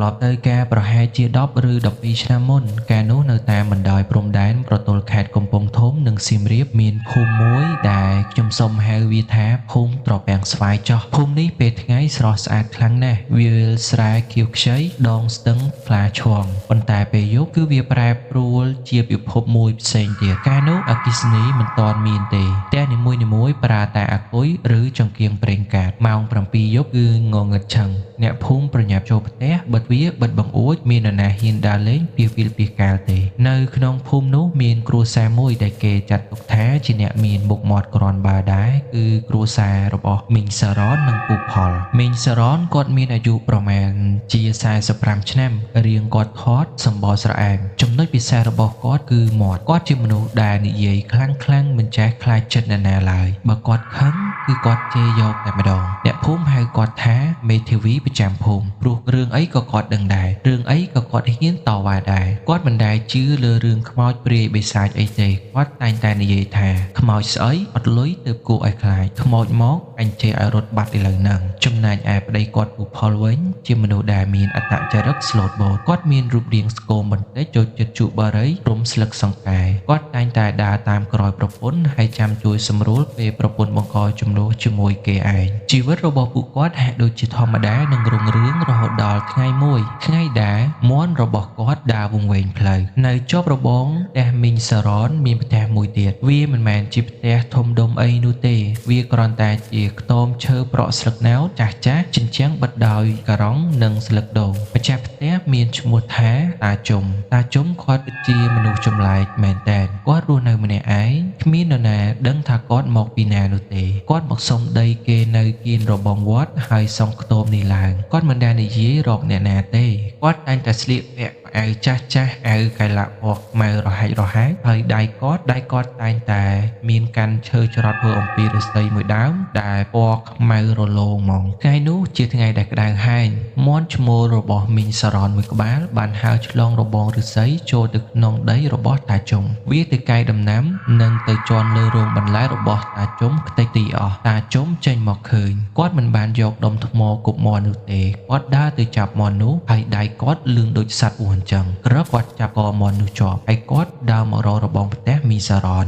ឡប់ទៅការប្រហែលជា10 ឬ 12 ឆ្នាំមុនកាលនោះនៅតាមបណ្ដោយព្រំដែនប្រទល់ខេត្តកំពង់ធំនិងសៀមរាបមានភូមិមួយដែលខ្ញុំសូមហៅវាថាភូមិត្រពាំងស្វាយចោះភូមិនេះពេលថ្ងៃស្រស់ស្អាតខ្លាំងណាស់វាលស្រែខៀវខ្ចីដងស្ទឹងផ្លាឈងប៉ុន្តែពេលយប់គឺវាប្រែប្រួលជាពិភពមួយផ្សេងទៀតកាលនោះអគ្គិសនីមិនទាន់មានទេផ្ទះនីមួយៗប្រើតែអាគុយឬចង្គៀងប្រេងកាតម៉ោង 7 យប់គឺងងឹតឆឹងអ្នកភូមិប្រញាប់ចូលផ្ទះបិទវាបិទបង្អួចមាននរណាហ៊ានដើរលេងពីវិលពីកាលទេនៅក្នុងភូមិនោះមានគ្រួសារមួយដែលគេចាត់ទុកថាជាអ្នកមានមុខមាត់ក្រាន់បើដែរគឺគ្រួសាររបស់មីងសារ៉ននិងពូផលមីងសារ៉នគាត់មានអាយុប្រមាណជា45ឆ្នាំរាងគាត់ថត់សម្បល់ស្រអែមចំណុចពិសេសរបស់គាត់គឺមាត់គាត់ជាមនុស្សដែលនិយាយខ្លាំងមិនចេះខ្លាចចិត្តអ្នកណាឡើយបើគាត់ខឹងគឺគាត់ជេរយកតែម្ដងអ្នកភូមិហៅគាត់ថាមេធាវីប្រចាំភូមិព្រោះរឿងអីក៏គាត់ដឹងដែររឿងអីក៏គាត់ហ៊ានតវ៉ាដែរគាត់មិនដែលជឿលើរឿងខ្មោចព្រាយបិសាចអីទេគាត់តែងតែនិយាយថាខ្មោចស្អីអត់លុយទើបគួរឲ្យខ្លាចខ្មោចមកអញជេរឲ្យរត់បាត់ឥឡូវហ្នឹងចំណែកឯប្តីគាត់ពូផលវិញជាមនុស្សដែលមានអត្តចរិតស្លូតបូតគាត់មានរូបរាងស្គមបន្តិចចូលចិត្តជក់បារីរុំស្លឹកសង្កែគាត់តែងតែដើរតាមក្រោយប្រពន្ធហើយចាំជួយសម្រួលពេលប្រពន្ធបង្កចំនួនជាមួយគេឯងជីវិតរបស់ពួកគាត់ហាក់ដូចជាធម្មតានឹងរុងរឿងរហូតដល់ថ្ងៃមួយថ្ងៃដែលមាន់របស់គាត់ដើរវង្វេងផ្លូវនៅជាប់របងផ្ទះមីងសារ៉នមានផ្ទះមួយទៀតវាមិនមែនជាផ្ទះធំដុំអីនោះទេវាគ្រាន់តែជាខ្ទមឈើប្រក់ស្លឹកណោតចាស់ជញ្ជាំងបិទដោយការ៉ុងនិងស្លឹកដូងម្ចាស់ផ្ទះមានឈ្មោះថាតាជុំគាត់ពិតជាមនុស្សចម្លែកមែនតើគាត់រស់នៅម្នាក់ឯងគ្មាននរណាដឹងថាគាត់មកពីណានោះទេគាត់មកសុំដីគេនៅគៀនរបងវត្តហើយសង់ខ្ទមនេះឡើងគាត់មិនដែលនិយាយរកអ្នកណាទេគាត់តែងតែស្លៀកពាក់អាវចាស់អាវកៃឡាក់ពណ៌ខ្មៅរហែកហើយដៃគាត់តែងតែមានកាន់ឈើច្រត់ធ្វើអំពីឫស្សីមួយដើមដែលពណ៌ខ្មៅរលោងហ្មងថ្ងៃនោះជាថ្ងៃដែលក្តៅហែងមាន់ឈ្មោលរបស់មីងសារ៉នមួយក្បាលបានហើរឆ្លងរបងឫស្សីចូលទៅក្នុងដីរបស់តាជុំវាទៅកាយដំណាំនិងទៅជន់លើរោងបន្លែរបស់តាជុំខ្ទេចទីអស់តាជុំចេញមកឃើញគាត់មិនបានយកដុំថ្មគប់មាន់នោះទេគាត់ដើរទៅចាប់មាន់នោះហើយដៃគាត់លឿងដូចសត្វអួនចឹងក្រឹបគាត់ចាប់កមាន់នោះជាប់ហើយគាត់ដើរមករករបងផ្ទះមីងសារ៉ន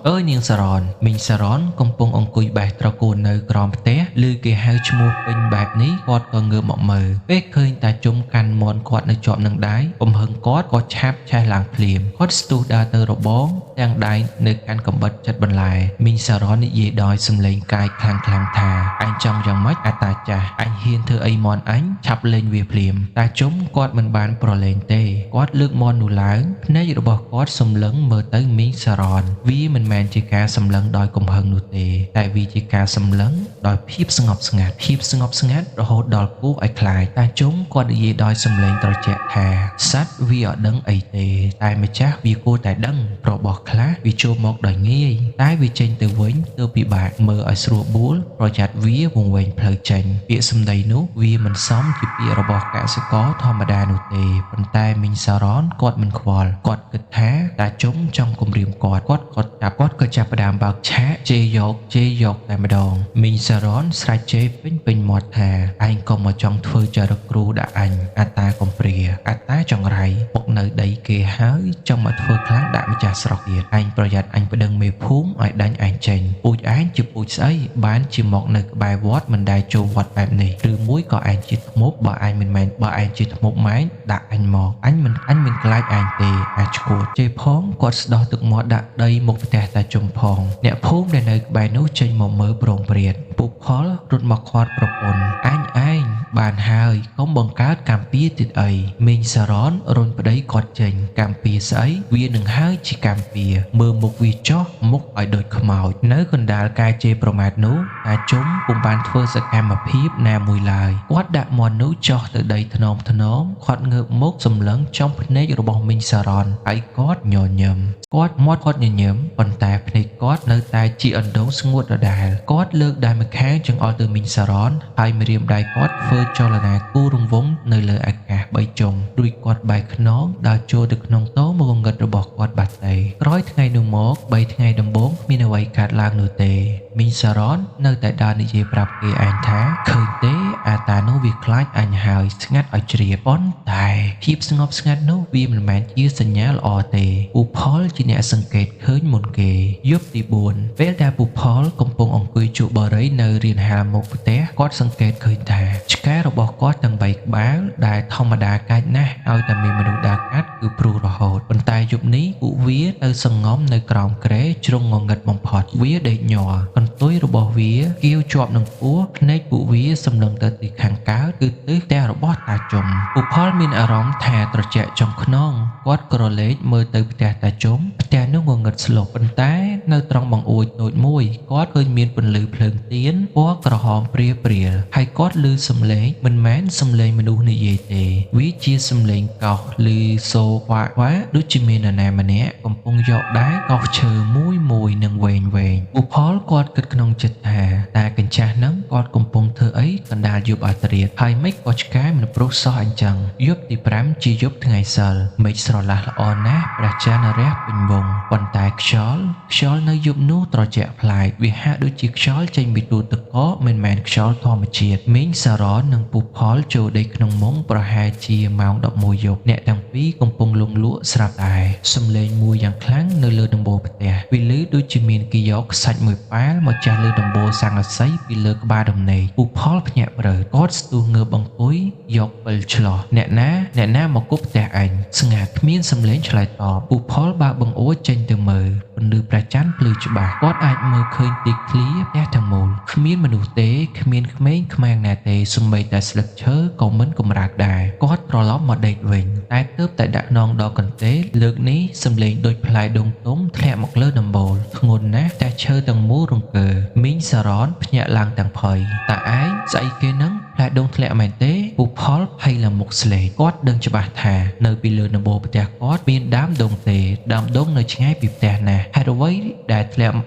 អើយនាងសារ៉នមីងសារ៉នកំពុងអង្គុយបេះត្រកូលនៅក្រោមផ្ទះឮគេហៅឈ្មោះពេញបែបនេះគាត់ក៏ងើបមកមើលពេលឃើញតាជុំកាន់មាន់គាត់នៅជាប់នឹងដៃកំហឹងគាត់ក៏ឆាប់ឆេះឡើងភ្លាមគាត់ស្ទុះដើរទៅរបងទាំងដៃនៅកាន់កំបិតចិត្តបន្លែមីងសារ៉ននិយាយដោយសំឡេងកាយខ្លាំងថាអញចង់យ៉ាងម៉េចអាតាចាស់អញហ៊ានធ្វើអីមាន់អញឆាប់លេងវាភ្លាមតាជុំគាត់មិនបានប្រឡែងទេគាត់លើកមាន់នោះឡើងភ្នែករបស់គាត់សម្លឹងមើលទៅមីងសារ៉នវាមិនមែនជាការសម្លឹងដោយកំហឹងនោះទេតែវាជាការសម្លឹងដោយភាពស្ងប់ស្ងាត់រហូតដល់គួរឲ្យខ្លាចតាជុំគាត់និយាយដោយសំឡេងត្រជាក់ថាសត្វវាអត់ដឹងអីទេតែម្ចាស់វាគួរតែដឹងរបស់ខ្លះវាចូលមកដោយងាយតែវាចេញទៅវិញទៅពិបាកមើលឲ្យស្រួលបួលប្រយ័ត្នវាវង្វេងផ្លូវចេញពាក្យសម្ដីនោះវាមិនសមជាពាក្យរបស់កសិករធម្មតានោះទេប៉ុន្តែមីងសារ៉នគាត់មិនខ្វល់គាត់គិតថាតាជុំចង់គំរាមគាត់ក៏ចាប់ផ្ដើមបើកឆាកជេរយកតែម្ដងមីងសារ៉នស្រែកជេរពេញមាត់ថាឯងក៏មកចង់ធ្វើចរិតគ្រូដាក់អញអតាកំព្រាអតាចង្រៃមកនៅដីគេហើយចង់មកធ្វើខ្លាំងដាក់ម្ចាស់ស្រុកទៀតឯងប្រយ័ត្នអញប្តឹងមេភូមិឲ្យដាញ់ឯងចេញពូជឯងជាពូជស្អីបានជាមកនៅក្បែរវត្តមិនដែលចូលវត្តបែបនេះឬមួយក៏ឯងជាធ្មប់បើឯងជាធ្មប់ម៉ែងដាក់អញមកអញមិនខ្លាចឯងទេអាឈួតជេរផងគាត់ស្ដោះទឹកមាត់ដាក់ដីមុខផ្ទះតាជុំផងអ្នកភូមិដែលនៅក្បែរនោះចេញមកមើលប្រងព្រាតពូផលរត់មកខាត់ប្រពន្ធឯងបានហើយកុំបង្កើតកម្មពៀទៀតអីមីងសារ៉នរុញប្តីគាត់ចេញកម្មពៀស្អីវានឹងហើយជាកម្មពៀមើលមុខវាចោះមុខឲ្យដូចខ្មោចនៅកណ្ដាលការជេរប្រមាថនោះតាជុំពុំបានធ្វើសកម្មភាពណាមួយឡើយគាត់ដាក់មាន់នោះចោះទៅដីថ្នមគាត់ងើបមុខសម្លឹងចំភ្នែករបស់មីងសារ៉នហើយគាត់ញញឹមគាត់ញញឹមប៉ុន្តែភ្នែកគាត់នៅតែជាអណ្ដូងស្ងួតដដែលគាត់លើកដៃម្ខាងចង្អុលទៅមីងសារ៉នហើយម្រាមដៃគាត់ធ្វើចលនាគូរង្វង់នៅលើអាកាស3ចុងរួចគាត់បែកខ្នងដើរចូលទៅក្នុងតោមកងឹតរបស់គាត់បាត់ទៅក្រោយថ្ងៃនោះមក3ថ្ងៃដំបូងគ្មានអ្វីកើតឡើងនោះទេមីងសារ៉ននៅតែដើរនិយាយប្រាប់គេឯងថាឃើញទេ អាតានោះវាខ្លាចអញហើយស្ងាត់ឲ្យជ្រាបប៉ុន្តែភាពស្ងប់ស្ងាត់នោះវាមិនមែនជាសញ្ញាល្អទេពូផលជាអ្នកសង្កេតឃើញមុនគេយប់ទី4ពេលដែលពូផលកំពុងអង្គុយជក់បរិយនៅរានហាលមុខផ្ទះគាត់សង្កេតឃើញថាឆ្កែរបស់គាត់ទាំង3ក្បាលដែលធម្មតាកាចណាស់ឲ្យតែមានមនុស្សដើរកាត់គឺព្រុសរហូតប៉ុន្តែយប់នេះពួកវាទៅសង្ងំនៅក្រោមគ្រែជ្រុងងងឹតបំផុតវាដេកញ័រកន្ទុយរបស់វាគៀវជាប់នឹងពោះភ្នែកពួកវាសម្លឹងទៅទីខាងកើតគឺទិសផ្ទះរបស់តាជុំពូផលមានអារម្មណ៍ថាត្រជាក់ចំខ្នងគាត់ក្រឡេកមើលទៅផ្ទះតាជុំផ្ទះនោះងងឹតស្លុបប៉ុន្តែនៅត្រង់បង្អួចតូចមួយគាត់ឃើញមានពន្លឺភ្លើងទៀនពណ៌ក្រហមព្រាលហើយគាត់ឮសំឡេងមិនមែនសំឡេងមនុស្សនិយាយទេវាជាសំឡេងកោសឬសូវ៉ាដូចជាមាននរណាម្នាក់កំពុងយកដែកកោសឈើមួយនឹងវែងពូផលគាត់គិតក្នុងចិត្តថាតាកញ្ចាស់ហ្នឹងគាត់កំពុងធ្វើអីកណ្ដាលយប់អាត្រាតហើយមិនក៏ឆ្កែមិនព្រុសសោះអញ្ចឹងយប់ទី5ជាយប់ថ្ងៃសិលមេឃស្រឡះល្អណាស់ព្រះច័ន្ទរះពេញវងប៉ុន្តែខ្យល់នៅយប់នោះត្រជាក់ប្លែកវាហាក់ដូចជាខ្យល់ចេញពីទូទឹកកកមិនមែនខ្យល់ធម្មជាតិមីងសារ៉ននិងពូផលចូលដេកក្នុងមុំប្រហែលជាម៉ោង11យប់អ្នកទាំងពីរកំពុងលង់លក់ស្រាប់តែសំឡេងមួយយ៉ាងខ្លាំងនៅលើដំបូលផ្ទះវាឮដូចជាមានគេយកខ្សាច់មួយប៉ាលមកចាស់លើដំបូលស័ង្កសីពីលើក្បាលដំណេកពូផលភ្ញាក់ព្រឺគាត់ស្ទុះងើបអង្គុយយកពិលឆ្លោះអ្នកណាមកគប់ផ្ទះអញស្ងាត់គ្មានសំឡេងឆ្លើយតបពូផលបើកបង្អួចចេញទៅមើលពន្លឺព្រះច័ន្ទភ្លឺច្បាស់គាត់អាចមើលឃើញទីធ្លាផ្ទះទាំងមូលគ្មានមនុស្សទេគ្មានក្មេងខ្មាំងណាទេសូម្បីតែស្លឹកឈើក៏មិនកម្រើកដែរគាត់ត្រឡប់មកដេកវិញតែទើបតែដាក់នងដល់កន្ទេលលើកនេះសំឡេងដូចផ្លែដូងទុំធ្លាក់មកលើដំបូលធ្ងន់ណាស់តែឈើទាំងមូលរង្គើមីងសារ៉នភ្ញាក់ឡើងទាំងភ័យតែឯងស្អីគេហ្នឹងផ្លែដូងធ្លាក់មែនទេពូផលភ័យឡើងមុខស្លេកគាត់ដឹងច្បាស់ថានៅពីលើដំបូលផ្ទះគាត់មានដើមដូងទេដើមដូងនៅឆ្ងាយពីផ្ទះណាស់ហេតុអ្វីដែលធ្លាក់ម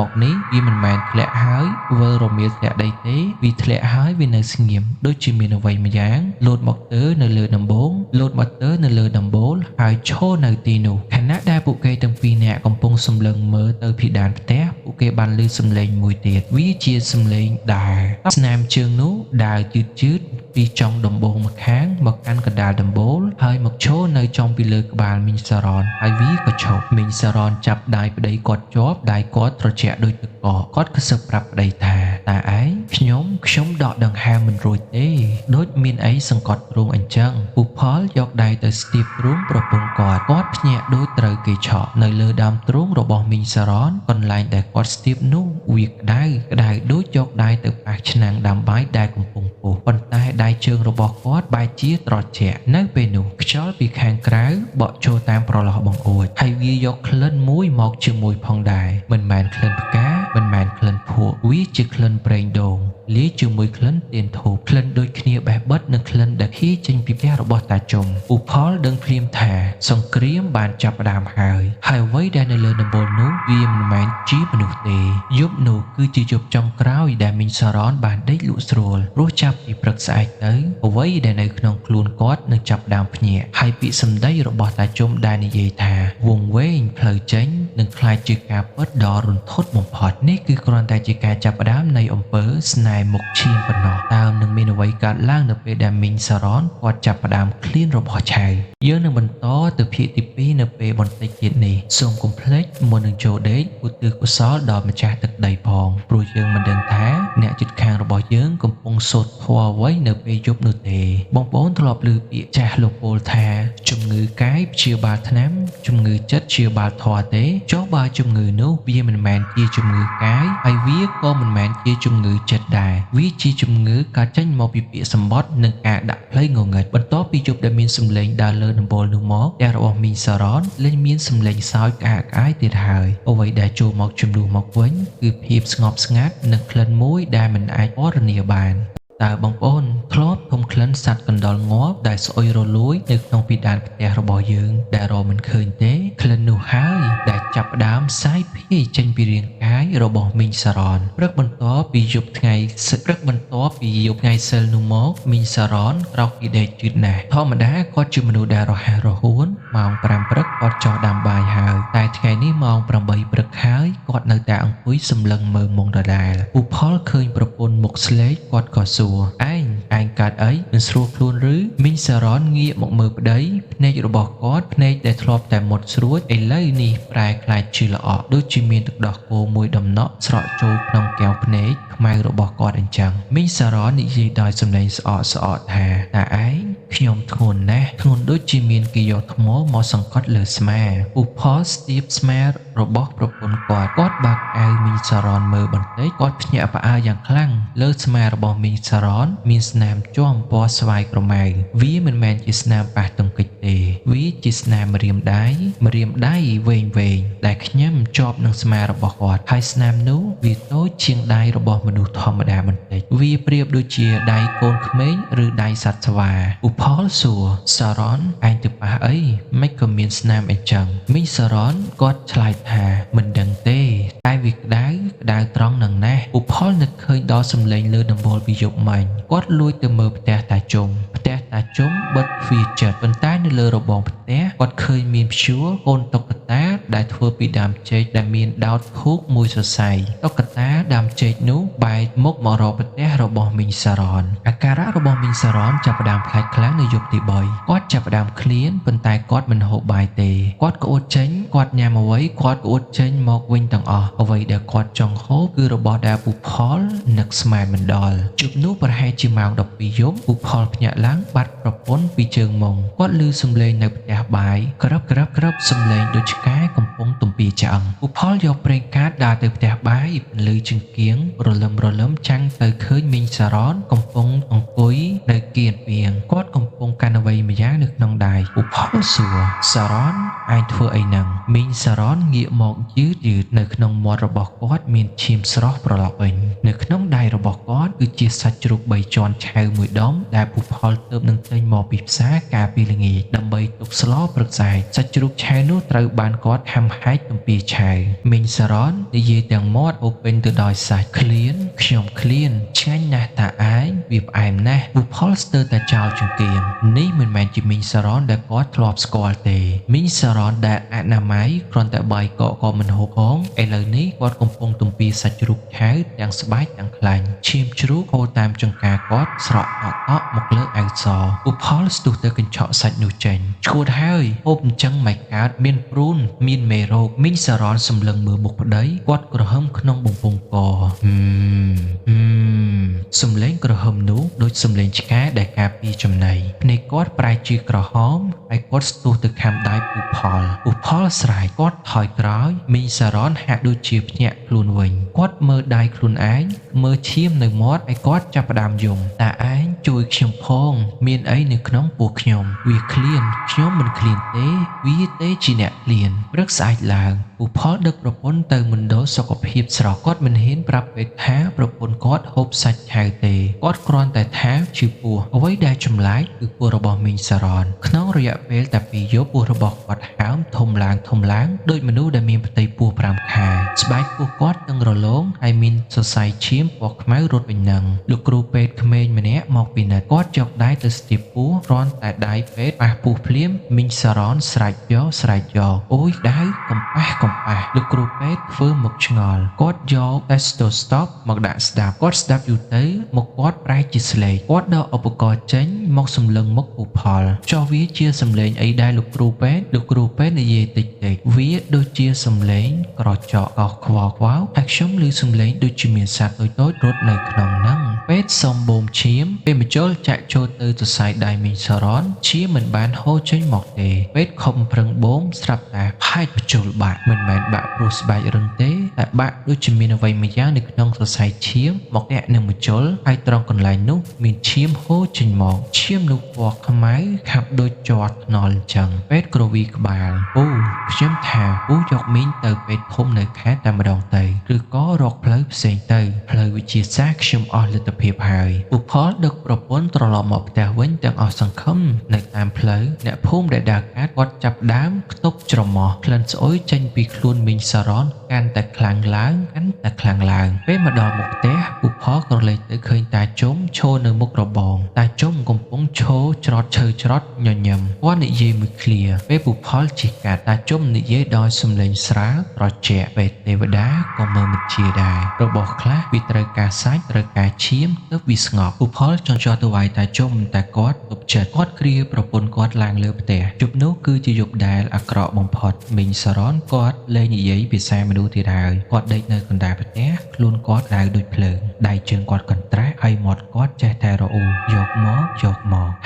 កនេះវាមិនមែនធ្លាក់ហើយវើរមៀលធ្លាក់ដីទេវាធ្លាក់ហើយវានៅស្ងៀមដូចជាមានអ្វីម្យ៉ាងលោតមកទៅនៅលើដំបូលហើយឈរនៅទីនោះខណៈដែលពួកគេទាំងពីរនាក់កំពុងសម្លឹងមើលទៅពីដានផ្ទះពួកគេបានឮសំឡេងមួយទៀតវាជាសំឡេងដើរស្នាមជើងនោះដើរជឿតពីចុងដំបូលម្ខាងមកកាន់កណ្ដាលដំបូលហើយមកឈរនៅចំពីលើក្បាលមីងសារ៉នហើយវាក៏ឈប់មីងសារ៉នចាប់ដៃប្តីគាត់ជាប់ដៃគាត់ត្រជាក់ដូចទឹកកកគាត់ក៏សឹកប្រាប់ប្តីថាតាឯងខ្ញុំដកដង្ហើមមិនរួចទេដូចមានអីសង្កត់ទ្រូងអញ្ចឹងពូផលយកដៃទៅស្ទាបទ្រូងប្រពន្ធគាត់ភ្ញាក់ដូចត្រូវគេឆក់នៅលើដើមទ្រូងរបស់មីងសារ៉នកន្លែងដែលគាត់ស្ទាបនោះវាក្តៅដូចយកដៃទៅប៉ះឆ្នាំងដាំបាយដែលកំពុងពុះប៉ុន្តែដៃជើងរបស់គាត់បែរជាត្រជាក់នៅពេលនោះខ្យល់ពីខាងក្រៅបក់ចូលតាមប្រឡោះបង្អួចហើយវាយកក្លិនមួយមកជាមួយផងដែរមិនមែនក្លិនផ្កាមិនមែនក្លិនភក់វាជាក្លិនប្រេងដូងលាយជាមួយក្លិនទៀនធូបក្លិនដូចគ្នាបេះបិទនឹងក្លិនដែលហៀចេញពីផ្ទះរបស់តាជុំពូផលដឹងភ្លាមថាសង្គ្រាមបានចាប់ផ្ដើមហើយអ្វីដែលនៅលើដំបូលនោះវាមិនមែនជាមនុស្សទេយប់នោះគឺជាយប់ចុងក្រោយដែលមីងសារ៉នបានដេកលក់ស្រួលព្រោះចាប់ពីព្រឹកស្អែកទៅអ្វីដែលនៅក្នុងខ្លួនគាត់នឹងចាប់ផ្ដើមភ្ញាក់ហើយពាក្យសម្ដីរបស់តាជុំដែលនិយាយថាវង្វេងផ្លូវចេញនឹងក្លាយជាការពិតដ៏រន្ធត់បំផុតនេះគឺគ្រាន់តែជាការចាប់ផ្ដើមនៃអំពើស្នេហ៍មុខឈាមប៉ុណ្ណោះតើនឹងមានអ្វីកើតឡើងនៅពេលដែលមីងសារ៉នគាត់ចាប់ផ្ដើមឃ្លានរបស់ឆៅយើងនឹងបន្តទៅភាគទី2នៅពេលបន្តិចទៀតនេះសូមកុំភ្លេចមុននឹងចូលដេកឧទ្ទិសកុសលដល់ម្ចាស់ទឹកដីផងព្រោះយើងមិនដឹងថាអ្នកជិតខាងរបស់យើងកំពុងសូត្រធម៌អ្វីនៅពេលយប់នោះទេបងប្អូនធ្លាប់ឮពាក្យចាស់លោកពោលថាជំងឺកាយព្យាបាលថ្នាំជំងឺចិត្តព្យាបាលធម៌ទេចុះបើជំងឺនោះវាមិនមែនជាជំងឺកាយហើយវាក៏មិនមែនជាជំងឺចិត្តដែរវាជាជំងឺកើតចេញមកពីពាក្យសម្បត្តិនិងការដាក់ផ្លូវងងឹតបន្ទាប់ពីយប់ដែលមានសម្លេងដើរលើដំបូលនោះមកផ្ទះរបស់មីងសារ៉នលែងមានសម្លេងសើចក្អាកក្អាយទៀតហើយអ្វីដែលចូលមកជំនួសមកវិញគឺភាពស្ងប់ស្ងាត់និងក្លិនមួយដែលមិនអាចពណ៌នាបានតើបងប្អូនធ្លាប់ធំក្លិនសត្វកណ្ដុរងាប់ដែលស្អុយរលួយនៅក្នុងពីដានផ្ទះរបស់យើងដែលរកមិនឃើញទេក្លិននោះហើយដែលចាប់ផ្ដើមសាយភាយចេញពីរាងកាយរបស់មីងសារ៉នព្រឹកបន្ទាប់ពីយប់ថ្ងៃសិលនោះមកមីងសារ៉នក្រោកពីដេកយឺតណាស់ធម្មតាគាត់ជាមនុស្សដែលរហ័សរហួនម៉ោង5ព្រឹកគាត់ចុះដាំបាយហើយតែថ្ងៃនេះម៉ោង8ព្រឹកហើយ គាត់នៅតែអង្គុយសម្លឹងមើលមុខដដែលពូផលឃើញប្រពន្ធមុខស្លេកគាត់ក៏សួរឯងកើតអីមិនស្រួលខ្លួនឬមីងសារ៉នងាកមកមើលប្តីភ្នែករបស់គាត់ភ្នែកដែលធ្លាប់តែមុតស្រួចឥឡូវនេះប្រែក្លាយជាល្អក់ដូចជាមានទឹកដោះគោមួយដំណក់ស្រក់ចូលក្នុងកែវភ្នែកខ្មៅរបស់គាត់អញ្ចឹងមីងសារ៉ននិយាយដោយសំឡេងស្អកថាតែឯងខ្ញុំធ្ងន់ណាស់ធ្ងន់ដូចជាមានគេយកថ្មមកសង្កត់លើស្មាពូផលស្ទាបស្មារបស់ប្រពន្ធគាត់បើកអាវមីងសារ៉នមើលបន្តិចគាត់ភ្ញាក់ផ្អើលយ៉ាងខ្លាំងលើស្មារបស់មីងសារ៉នមានស្នាមជាំពណ៌ស្វាយក្រម៉ៅវាមិនមែនជាស្នាមប៉ះទង្គិចទេវាជាស្នាមម្រាមដៃវែងដែលខ្ញាំជាប់នឹងស្មារបស់គាត់ហើយស្នាមនោះវាតូចជាងដៃរបស់មនុស្សធម្មតាបន្តិចវាប្រៀបដូចជាដៃកូនក្មេងឬដៃសត្វស្វាពូផលសួរសារ៉នឯងទៅប៉ះអីមិនក៏មានស្នាមអញ្ចឹងមីងសារ៉នគាត់ឆ្លើយថាមិនដឹងទេតែវាក្តៅត្រង់នឹងណាស់ពូផលនឹកឃើញដល់សម្លេងលើដំបូលពីយប់មិញគាត់លួចទៅមើលផ្ទះតាជុំបិទទ្វារជិតប៉ុន្តែនៅលើរបងផ្ទះគាត់ឃើញមានព្យួរកូនតុក្កតាដែលធ្វើពីដើមចេកដែលមានដោតខូកមួយសរសៃតុក្កតាដើមចេកនោះបែរមុខមករកផ្ទះរបស់មីងសារ៉នអាការៈរបស់មីងសារ៉នចាប់ផ្ដើមផ្លែកខ្លាំងនៅយប់ទី3គាត់ចាប់ផ្ដើមឃ្លានប៉ុន្តែគាត់មិនហូបបាយទេគាត់ក្អួតចេញគាត់ញ៉ាំអ្វីគាត់ក្អួតចេញមកវិញទាំងអស់អ្វីដែលគាត់ចង់ហូបគឺរបស់ដែលពូផលនឹកស្មានមិនដល់ជប់នោះប្រហែលជាម៉ោង12យប់ពូផលភ្ញាក់ឡើងបាត់ប្រពន្ធពីជើងមុងគាត់ឮសំឡេងនៅផ្ទះបាយក្រឹបសំឡេងដូចឆ្កែកំពុងទំពាឆ្អឹងពូផលយកប្រេងកាតដើរទៅផ្ទះបាយពន្លឺចង្កៀងរលឹមចាំងទៅឃើញមីងសារ៉នកំពុងអង្គុយនៅគៀនពាងគាត់កំពុងកាន់អ្វីម្យ៉ាងនៅក្នុងដៃពូផលសួរសារ៉នឯងធ្វើអីហ្នឹងមីងសារ៉នងាកមកយឺតនៅក្នុងមាត់របស់គាត់មានឈាមស្រស់ប្រឡប់វិញនៅក្នុងដៃរបស់គាត់គឺជាសាច់ជ្រូក3ជាន់ឆៅមួយដុំដែលពូផលទើបនឹងទិញមកពីផ្សារកាលពីល្ងាចដើម្បីទុកស្លព្រឹកសាច់សាច់ជ្រូកឆៅនោះត្រូវបានគាត់ហាំហែកទំពាឆៅមីងសារ៉ននិយាយទាំងមាត់អូពេញទៅដោយសាច់ខ្ញុំឃ្លានឆ្ងាញ់ណាស់តាឯងវាផ្អែមណាស់ពូផលស្ទើរតែចោលចង្កៀងនេះមិនមែនជាមីងសារ៉នដែលគាត់ធ្លាប់ស្គាល់ទេមីងសារ៉នដែលអនាម័យគ្រាន់តែបាយកកក៏មិនហូបផងឥឡូវនេះគាត់កំពុងទំពាសាច់ជ្រូកឆៅទាំងស្បែកទាំងខ្លាញ់ឈាមជ្រូកហូរតាមចង្កាគាត់ស្រក់តក់មកលើអាវសពូផលស្ទុះទៅកញ្ឆក់សាច់នោះចេញឈួតហើយហូបអញ្ចឹងមិនកើតមានព្រូនមានមេរោគមីងសារ៉នសម្លឹងមើលមុខប្តីគាត់ក្រហមក្នុងបំពង់កសំឡេងក្រហមនោះដូចសំឡេងឆ្កែដែលការពារចំណីភ្នែកគាត់ប្រែជាក្រហមហើយគាត់ស្ទុះទៅខាំដៃពូផលស្រែកគាត់ថយក្រោយមីងសារ៉នហាក់ដូចជាភ្ញាក់ខ្លួនវិញគាត់មើលដៃខ្លួនឯងមើលឈាមនៅមាត់ហើយគាត់ចាប់ផ្ដើមយំតាឯងជួយខ្ញុំផងមានអីនៅក្នុងពោះខ្ញុំវាឃ្លានខ្ញុំមិនឃ្លានទេវាទេជាអ្នកឃ្លានព្រឹកស្អែកឡើងពូផលដឹកប្រពន្ធទៅមណ្ឌលសុខភាពស្រស់គាត់មិនហ៊ានប្រាប់ពេទ្យថាប្រពន្ធគាត់ហូបសាច់ឆៅទេគាត់គ្រាន់តែថាជាពោះអ្វីដែលចម្លែកគឺពោះរបស់មីងសារ៉នក្នុងរយៈពេលតែ2យប់ពោះរបស់គាត់ហើមធំឡើងដូចមនុស្សដែលមានផ្ទៃពោះ5ខែស្បែកពោះគាត់តឹងរលោងហើយមានសរសៃឈាមពណ៌ខ្មៅរត់វិញនឹងលោកគ្រូពេទ្យក្មេងម្នាក់មកពិនិត្យគាត់យកដៃទៅស្ទាបពោះគ្រាន់តែដៃពេទ្យប៉ះពោះភ្លាមមីងសារ៉នស្រែកយកអូយដៅកំប៉ះលោកគ្រូពេទ្យធ្វើមុខឆ្ងល់គាត់យក stethoscope មកដាក់ស្ដាប់គាត់ស្ដាប់យូរទៅមកគាត់ប្រែជាស្លេកគាត់ដកឧបករណ៍ចេញមកសម្លឹងមុខពូផលចុះវាជាសម្លេងអីដែរលោកគ្រូពេទ្យនិយាយតិចវាដូចជាសម្លេងក្រចកកោសខ្វល់ហើយខ្ញុំឮសម្លេងដូចជាមានសត្វតូចរត់នៅក្នុងហ្នឹងពេទ្យសុំបូមឈាមពេលបញ្ចូលចាក់ចូលទៅសរសៃដៃមីងសារ៉នឈាមមិនបានហូរចេញមកទេពេទ្យខំប្រឹងបូមស្រាប់តែផែកបញ្ចូលបាក់មិនមែនបាក់ព្រោះស្បែករឹងទេតែបាក់ដូចជាមានអ្វីមួយយ៉ាងនៅក្នុងសរសៃឈាមមកអ្នកនឹងបញ្ចូលហើយត្រង់កន្លែងនោះមានឈាមហូរចេញមកឈាមនោះពណ៌ខ្មៅខាប់ដូចជាប់ថ្នល់អញ្ចឹងពេទ្យក្រវីក្បាលខ្ញុំថាយកមីងទៅពេទ្យធំនៅខេត្តតែម្ដងទៅឬក៏រកផ្លូវផ្សេងទៅផ្លូវវិទ្យាសាស្ត្រខ្ញុំអស់លទ្ធភាពហើយពូផលដឹកប្រពន្ធត្រឡប់មកផ្ទះវិញទាំងអស់សង្ឃឹមនៅតាមផ្លូវអ្នកភូមិដែលដើរកាត់គាត់ចាប់ដើមខ្ទប់ច្រមុះក្លិនស្អុយចេញពីខ្លួនមីងសារ៉ន កាន់តែខ្លាំងឡើងពេលមកដល់មុខផ្ទះពូផលក៏លេចទៅឃើញតាជុំឈរនៅមុខរបងតាជុំកំពុងឈរច្រត់ឈើច្រត់ញញឹមគាត់និយាយមួយឃ្លាពេលពូផលជិះកាត់តាជុំនិយាយដោយសំឡេងស្រាលត្រជាក់ពេលទេវតាក៏មើលមិនជាដែររបស់ខ្លះវាត្រូវការសាច់ត្រូវការឈាមទើបវាស្ងប់ពូផលចង់ចោះទៅវាយតាជុំតែគាត់ទប់ចិត្តគាត់គ្រាប្រពន្ធគាត់ឡើងលើផ្ទះយប់នោះគឺជាយប់ដែលអាក្រក់បំផុតមីងសរនគាត់លែងនិយាយភាសាមនុស្សទៀតហើយគាត់ដេកនៅកណ្ដាលផ្ទះខ្លួនគាត់ក្តៅដូចភ្លើងដៃជើងគាត់កន្ត្រាស់ហើយមាត់គាត់ចេះតែរអ៊ូយកមក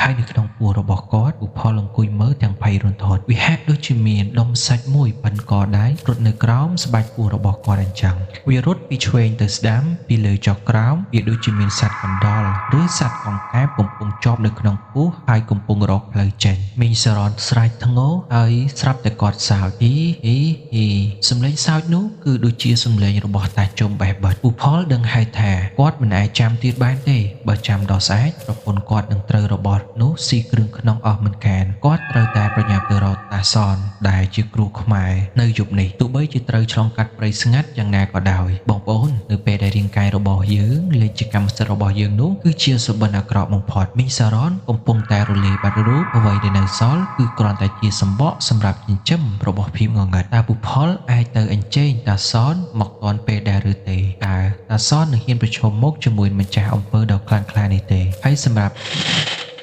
ហើយនៅក្នុងពោះរបស់គាត់ពូផលអង្គុយមើលទាំងភ័យរន្ធត់វាហាក់ដូចជាមានដុំសាច់មួយប៉ិនកដៃរត់នៅក្រោមស្បែកពោះរបស់គាត់អញ្ចឹងវារត់ពីឆ្វេងទៅស្ដាំពីលើចុះក្រោមវាដូចជាមានសត្វកណ្ដុរឬសត្វកង្កែបកំពុងជាប់នៅក្នុងពោះហើយកំពុងរកផ្លូវចេញមីងសរនស្រែកធ្ងរហើយស្រាប់តែគាត់សើចអ៊ីសំឡេងសើចនោះគឺដូចជាសំឡេងរបស់តាជុំបេះបិទពូផលដឹងហើយថាគាត់មិនអាចចាំទៀតបានទេបើចាំដល់ស្អែកប្រពន្ធគាត់នឹងត្រូវរបស់នោះស៊ីគ្រឿងក្នុងអស់មិនខានគាត់ត្រូវតែប្រញាប់ទៅរកតាសនដែលជាគ្រូខ្មែរនៅយប់នេះទោះបីជាត្រូវឆ្លងកាត់ព្រៃស្ងាត់យ៉ាងណាក៏ដោយបងប្អូននៅពេលដែលរាងកាយរបស់យើងលេចជាកម្មសិទ្ធិរបស់យើងនោះគឺជាសុបិនអាក្រក់បំផុតមីងសារ៉នកំពុងតែរលាយបាត់រូបអ្វីដែលនៅសល់គឺគ្រាន់តែជាសម្បកសម្រាប់ចិញ្ចឹមរបស់ភាពងងឹតតាពូផលអាចទៅអញ្ជើញតាសនមកទាន់ពេលដែរឬទេតើតាសននឹងហ៊ានប្រឈមមុខជាមួយម្ចាស់អំពើដ៏ខ្លាំងក្លានេះទេហើយសម្រាប់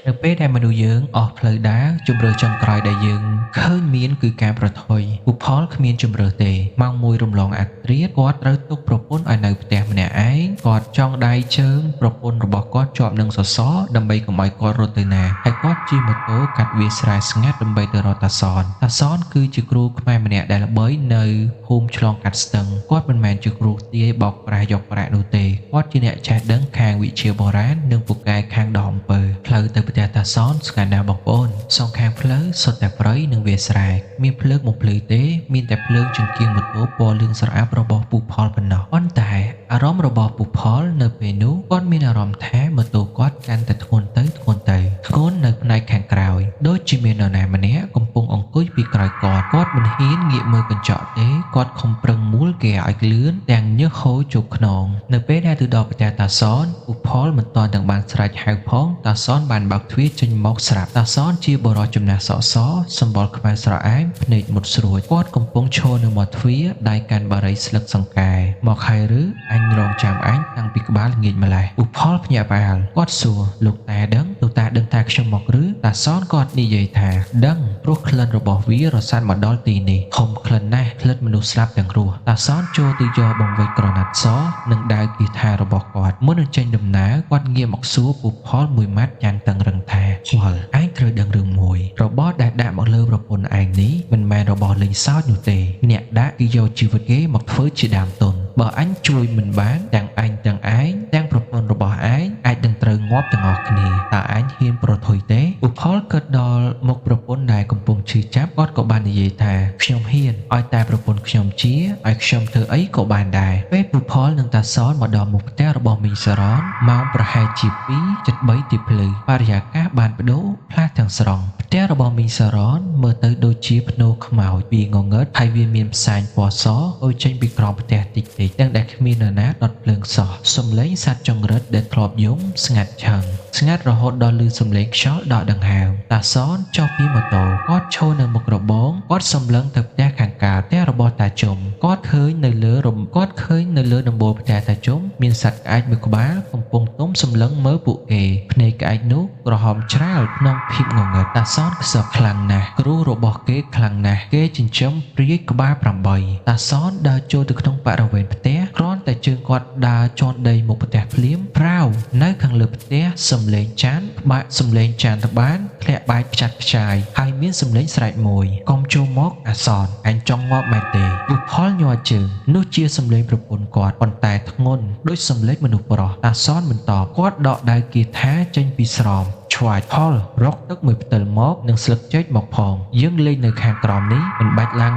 នៅពេលដែលមនុស្សយើងអស់ផ្លូវដើរជម្រើសចុងក្រោយដែលយើងឃើញមានគឺការប្រថុយពូផលគ្មានជម្រើសទេម៉ោង1រំលងអាត្រៀតគាត់ត្រូវទុកប្រពន្ធឲ្យនៅផ្ទះម្នាក់ឯងគាត់ចង់ដៃជើងប្រពន្ធរបស់គាត់ជាប់នឹងសសរដើម្បីកុំឲ្យគាត់រត់ទៅណាហើយគាត់ជិះម៉ូតូកាត់វាលស្រែស្ងាត់ដើម្បីទៅរកតាសនគឺជាគ្រូខ្មែរម្នាក់ដែលល្បីនៅភូមិឆ្លងកាត់ស្ទឹងគាត់មិនមែនជាគ្រូទាយបោកប្រាស់យកប្រាក់នោះទេគាត់ជាអ្នកចេះដឹងខាងវិទ្យាបុរាណនិងពូកែខាងដកអំពើផ្លូវទៅផ្ទះតាសនស្ងាត់ណាស់បងប្អូនសងខាងផ្លូវសុទ្ធតែព្រៃនិងវាលស្រែមានភ្លើងបំភ្លឺទេមានតែភ្លើងចង្កៀងម៉ូតូពណ៌លឿងស្រអាប់របស់ពូផលប៉ុណ្ណោះប៉ុន្តែអារម្មណ៍របស់ពូផលនៅពេលនោះគាត់មានអារម្មណ៍ថាម៉ូតូគាត់កាន់តែធ្ងន់នៅផ្នែកខាងក្រោយដូចជាមាននរណាម្នាក់កំពុងអង្គុយពីក្រោយគាត់មិនហ៊ានងាកមើលកញ្ចក់ទេគាត់ខំប្រឹងមូលគេឲ្យលឿនទាំងញើសហូរជោគខ្នងនៅពេលដែលទៅដល់ផ្ទះតាសនពូផលមិនទាន់ទាំងបានស្រែកហៅផងតាសនបានបើកទ្វារចេញមកស្រាប់តាសនជាបរិសុទ្ធចំណាស់សក់សសម្បល់ខ្មៅស្រអែមភ្នែកមុតស្រួចគាត់កំពុងឈរនៅមាត់ទ្វារដៃកាន់បារីស្លឹកសង្កែមកហើយឬអញរងចាំអញតាំងពីក្បាលល្ងាចម្លេះពូផលភ្ញាក់ផ្អើលគាត់សួរលោកតាដឹងថាខ្ញុំមកឬតាសនគាត់និយាយថាដឹងព្រោះក្លិនរបស់វារសាត់មកដល់ទីនេះធំក្លិនណាស់ក្លិនមនុស្សស្លាប់ទាំងរស់តាសនចូលទៅយកបង្វិចក្រណាត់សនិងដាវគីថារបស់គាត់មុននឹងចេញដំណើរគាត់ងាកមកសួរពូផលមួយម៉ាត់យ៉ាងតឹងរឹងថាវល់ឯងត្រូវដឹងរឿងមួយរបស់ដែលដាក់មកលើប្រពន្ធឯងនេះមិនមែនរបស់លេងសើចនោះទេអ្នកដាក់គឺយកជីវិតគេមកធ្វើជាដើមទុនបើអញជួយមិនបានទាំងអញទាំងឯងទាំងប្រពន្ធរបស់ឯងអាចនឹងត្រូវងាប់ទាំងអស់គ្នាតើអញហ៊ានប្រថុយទេឧផលគិតដល់មុខប្រពន្ធដែលកំពុងឈឺចាប់គាត់ក៏បាននិយាយថាខ្ញុំហ៊ានឲ្យតែប្រពន្ធខ្ញុំជាឲ្យខ្ញុំធ្វើអីក៏បានដែរពេលឧផលនិងតាសនមកដល់មុខផ្ទះរបស់មីងសារ៉នម៉ោងប្រហែលជា2:03ទីភ្លឺបរិយាកាសបានបដូរផ្លាស់ទាំងស្រុងផ្ទះរបស់មីងសារ៉នមើលទៅដូចជាភ្នោខ្មោចវាងងឹតហើយវាមានផ្សែងពណ៌សអូចេញពីក្រោមផ្ទះតិចទាំងដែលគ្មាននរណាដុតភ្លើងសោះសំឡេងសត្វចង្រិតដែលធ្លាប់យំស្ងាត់ឆឹងស្ងាត់រហូតដល់ឮសំឡេងខ្យល់ដកដង្ហើមតាសនចុះពីម៉ូតូគាត់ឈរនៅមុខរបងគាត់សម្លឹងទៅផ្ទះខាងកើតផ្ទះរបស់តាជុំគាត់ឃើញនៅលើដំបូលផ្ទះតាជុំមានសត្វក្អែកមួយក្បាលកំពុងទុំសម្លឹងមើលពួកគេភ្នែកក្អែកនោះក្រហមច្រាលក្នុងភាពងងឹតតាសនខ្សឹបខ្លាំងណាស់គ្រូរបស់គេខ្លាំងណាស់គេចិញ្ចឹមព្រាយក្បាល8តាសនដើរចូលទៅក្នុងបរិវេណផ្ទះគ្រាន់តែជើងគាត់ដើរជន់ដីមុខផ្ទះភ្លាមប្រាវនៅខាងលើផ្ទះសំឡេងចានត្បានធ្លាក់បែកផ្ចាត់ផ្ចាយហើយមានសំឡេងស្រែកមួយកុំចូលមកអាសនអញចង់ងាប់មែនទេឧផលញ័រជើងនោះជាសំឡេងប្រពន្ធគាត់ប៉ុន្តែធ្ងន់ដូចសំឡេងមនុស្សប្រុសអាសនមិនតបគាត់ដកដៃគីថាចេញពីស្រោមឆ្វាយផលរកទឹកមួយផ្តិលមកនិងស្លឹកចេកមកផងយើងលេងនៅខាងក្រោមនេះមិនបាច់ឡើង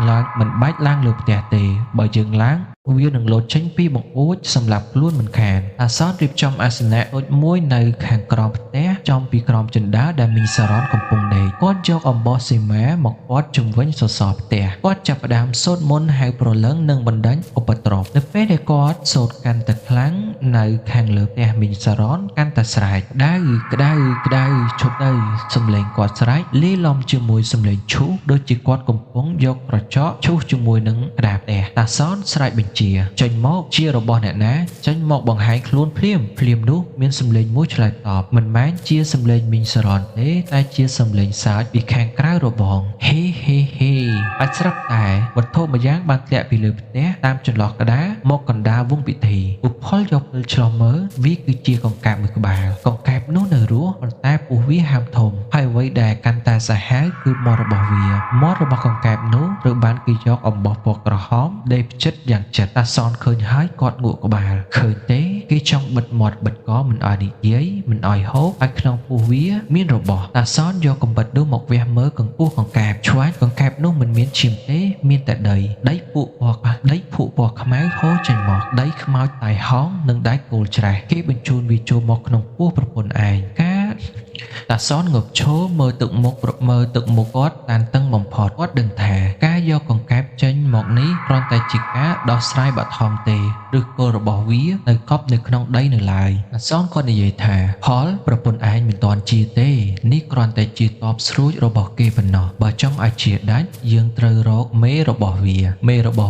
លើផ្ទះទេបើយើងឡើង វានឹងលោតចេញពីបង្អួចសម្រាប់ខ្លួនមិនខានតាសនរៀបចំអាសនៈតូចមួយនៅខាងក្រោមផ្ទះចំពីក្រោមជណ្ដាលដែលមីងសារ៉នកំពុងដេកគាត់យកអំបោះសីមាមកព័ទ្ធជុំវិញសសរផ្ទះគាត់ចាប់ផ្ដើមសូត្រមន្តហៅព្រលឹងនិងបណ្ដាញឧបទ្រពនៅពេលដែលគាត់សូត្រកាន់តែខ្លាំងនៅខាងលើផ្ទះមីងសារ៉នកាន់តែស្រែកក្តៅឈប់ទៅសំឡេងគាត់ស្រែកលាយឡំជាមួយសំឡេងឈូសដូចជាគាត់កំពុងយកក្រចកឈូសជាមួយនឹងក្តារផ្ទះតាសនស្រែកបញ្ជាចេញមកជារបស់អ្នកណាចេញមកបង្ហាញខ្លួនភ្លាមនោះមានសំឡេងមួយឆ្លើយតបមិនមែនជាសំឡេងមីងសារ៉នទេតែជាសំឡេងសើចពីខាងក្រៅរបងហេអាចស្រាប់តែវត្ថុម្យ៉ាងបានធ្លាក់ពីលើផ្ទះតាមចន្លោះក្តារមកកណ្ដាលវង់ពិធីឧផលយកពិលឆ្លោះមើលវាគឺជាកង្កែបមួយក្បាលកង្កែបនោះនៅរស់ប៉ុន្តែពោះវាហាមធំហើយអ្វីដែលកាន់តែសាហាវគឺមាត់របស់វាមាត់របស់កង្កែបនោះត្រូវបានគេយកអំបោះពណ៌ក្រហមដេរផ្ចិតយ៉ាងជិតតាសនឃើញហើយគាត់ងក់ក្បាលឃើញទេគេចង់បិទមាត់បិទកមិនឲ្យនិយាយមិនឲ្យហូបហើយក្នុងពោះវាមានរបស់តាសនយកកំបិតនោះមកវះមើលកង្ពស់កង្កែបឆ្វាញ់កង្កែបនោះមិនមានឈាមទេមានតែដីភក់ពណ៌ខ្មៅហូរចេញមកដីខ្មោចតៃហោងនិងដៃគោលច្រេះគេបញ្ជូនវាចូលមកក្នុងពោះប្រពន្ធឯងតាសនងប់ឈរមើលទឹកមុខគាត់តានតឹងបំផុតគាត់ដឹងថាការយកកង្កែបចេញមកនេះគ្រាន់តែជាការដោះស្រាយបឋមទេឬគល់របស់វានៅកប់នៅក្នុងដីនៅឡើយតាសនគាត់និយាយថាផលប្រពន្ធឯងមិនទាន់ជាទេនេះគ្រាន់តែជាតបស្រួចរបស់គេប៉ុណ្ណោះបើចង់ឲ្យជាដាច់យើងត្រូវរកមេរបស់